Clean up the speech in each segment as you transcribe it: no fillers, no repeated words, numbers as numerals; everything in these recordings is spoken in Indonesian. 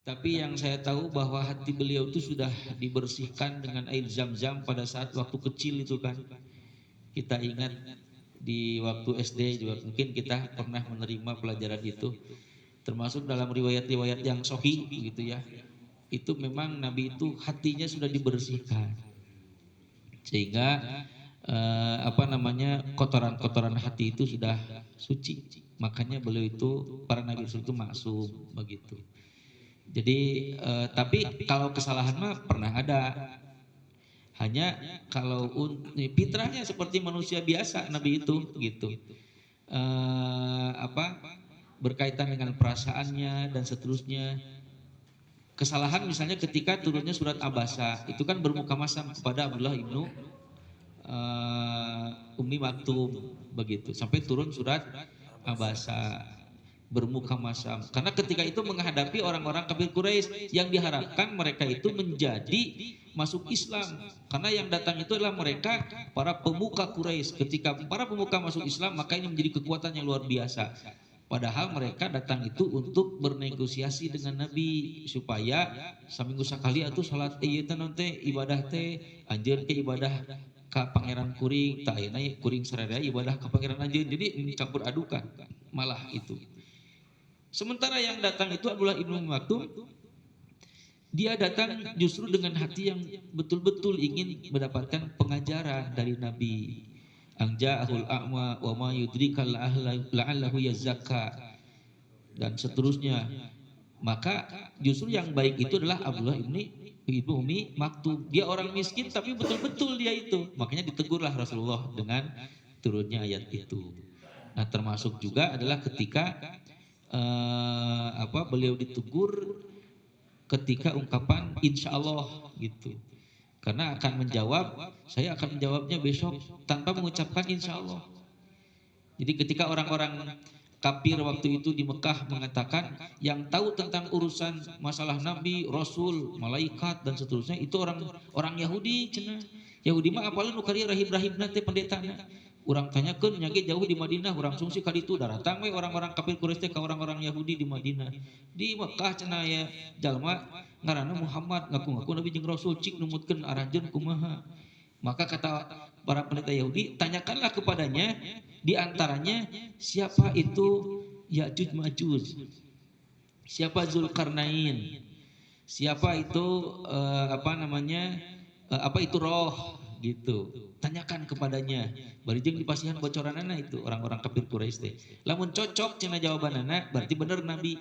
Tapi yang saya tahu bahwa hati beliau itu sudah dibersihkan dengan air zam-zam pada saat waktu kecil itu kan. Kita ingat di waktu SD juga mungkin kita pernah menerima pelajaran itu. Termasuk dalam riwayat-riwayat yang sahih gitu ya. Itu memang Nabi itu hatinya sudah dibersihkan. Sehingga kotoran-kotoran hati itu sudah suci. Makanya beliau itu para nabi itu maksum begitu. Jadi tapi kalau kesalahan mah pernah ada. Hanya kalau fitrahnya seperti manusia biasa Nabi itu gitu. Apa berkaitan dengan perasaannya dan seterusnya. Kesalahan misalnya ketika turunnya surat Abasa itu kan bermuka masam kepada Abdullah ibnu Ummi Maktum begitu sampai turun surat Abasa bermuka masam karena ketika itu menghadapi orang-orang kafir Quraisy yang diharapkan mereka itu menjadi masuk Islam karena yang datang itu adalah mereka para pemuka Quraisy. Ketika para pemuka masuk Islam maka ini menjadi kekuatan yang luar biasa. Padahal mereka datang itu untuk bernegosiasi dengan Nabi supaya saminggu sekali atuh salat ieu teh nanti ibadah teh anjeun ke ibadah ka pangeran kuring tah ayeuna kuring sararea ibadah ka pangeran anjeun. Jadi mencampur adukan malah itu. Sementara yang datang itu Abdullah ibnu Maktum, dia datang justru dengan hati yang betul-betul ingin mendapatkan pengajaran dari Nabi. Anja'ahul a'ma wa ma yudrika la'allahu yazakka dan seterusnya. Maka justru yang baik itu adalah Abdullah ibnu Ummi Maktum. Dia orang miskin tapi betul-betul dia itu. Makanya ditegurlah Rasulullah dengan turunnya ayat itu. Nah, termasuk juga adalah ketika beliau ditegur ketika ungkapan insya Allah gitu. Karena akan menjawab, saya akan menjawabnya besok tanpa mengucapkan insya Allah. Jadi ketika orang-orang kafir waktu itu di Mekah mengatakan yang tahu tentang urusan masalah Nabi, Rasul, malaikat dan seterusnya itu orang Yahudi cenah. Yahudi mah apalun nu kari rahib-rahibna teh pendetana. Urang tanyakeun nya ge jauh di Madinah, urang sungsi ka ditu datang we orang-orang kafir Quraisy teh ka orang-orang Yahudi di Madinah. Di Mekah cenah ya jalma ngaranna Muhammad ngaku-ngaku Nabi jeung Rasul cik numutkeun aranjeun kumaha. Maka kata para pendeta Yahudi, tanyakanlah kepadanya di antaranya siapa itu Ya'juj Ma'juj, siapa Zulkarnain, siapa itu apa itu roh gitu. Tanyakan kepadanya. Bari jeung dipasihan bocoranana itu orang-orang kafir Quraisy teh. Lamun cocok cenah jawabanana berarti bener Nabi.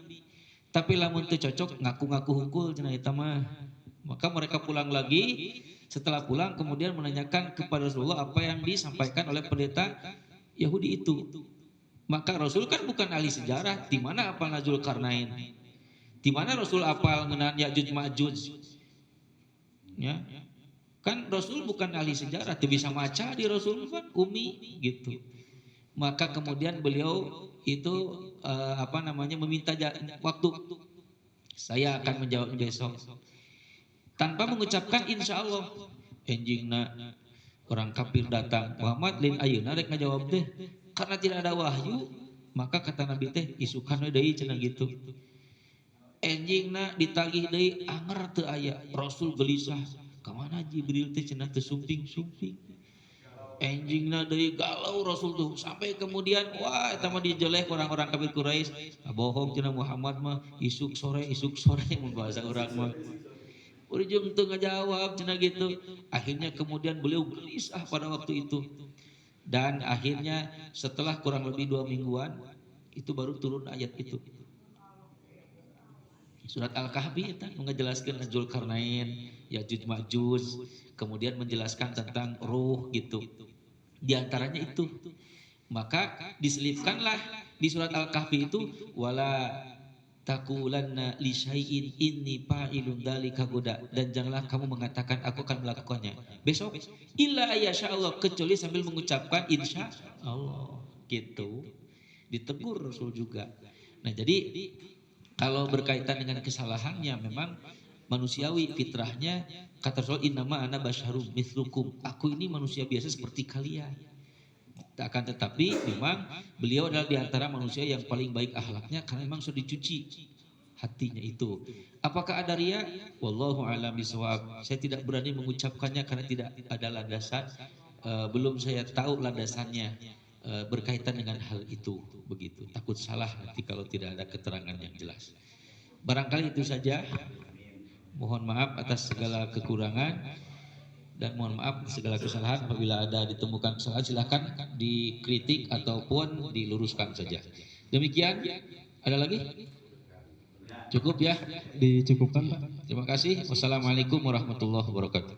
Tapi lamun teu cocok ngaku-ngaku hungkul cenah eta mah. Maka mereka pulang lagi. Setelah pulang kemudian menanyakan kepada Rasulullah apa yang disampaikan oleh pendeta Yahudi itu. Maka Rasul kan bukan ahli sejarah. Di mana apal Zulkarnain? Di mana Rasul apal ngeunaan Ya'juj Ma'juj? Ya. Kan Rasul bukan ahli sejarah, tidak bisa maca di Rasul kan umi gitu. Maka kemudian beliau itu meminta waktu. Saya akan menjawab besok. Tanpa mengucapkan insya Allah. Enjingna orang kafir datang. Muhammad lin ayeuna rek ngajawab teh. Karena tidak ada wahyu, maka kata Nabi teh isukan we deui cenah gitu. Enjingna ditagih deui anger teu aya. Rasul gelisah. Kamana Jibril teh cenah teu sumping-sumping. Enjingna deui galau Rasul tuh sampai kemudian wah eta mah dijelek orang-orang kafir Quraisy. Bohong cenah Muhammad mah isuk sore mun bahasa urang mah. Urang teu ngajawab cenah gitu. Akhirnya kemudian beliau gelisah pada waktu itu. Dan akhirnya setelah kurang lebih 2 mingguan itu baru turun ayat itu. Surat Al-Kahfi itu menjelaskan Zulkarnain, Ya'juj Ma'juj, kemudian menjelaskan tentang ruh gitu. Di antaranya itu. Maka diselipkanlah di surat Al-Kahfi itu wala taqulanna li syai'in inni fa'ilun dzalika goda, dan janganlah kamu mengatakan aku akan melakukannya besok illa ayyasha Allah, kecuali sambil mengucapkan insya Allah gitu. Ditegur Rasul juga. Nah, jadi kalau berkaitan dengan kesalahannya memang manusiawi fitrahnya, kata Rasul innama ana basyarum mithlukum, aku ini manusia biasa seperti kalian. Akan tetapi memang beliau adalah diantara manusia yang paling baik akhlaknya karena memang sudah dicuci hatinya itu. Apakah ada riya? Wallahu a'lam bishawab. Saya tidak berani mengucapkannya karena tidak ada landasan. Belum saya tahu landasannya berkaitan dengan hal itu. Begitu. Takut salah nanti kalau tidak ada keterangan yang jelas. Barangkali itu saja. Mohon maaf atas segala kekurangan dan mohon maaf segala kesalahan. Apabila ada ditemukan kesalahan silahkan dikritik ataupun diluruskan saja. Demikian. Ada lagi? Cukup ya? Dicukupkan Pak. Terima kasih. Wassalamualaikum warahmatullahi wabarakatuh.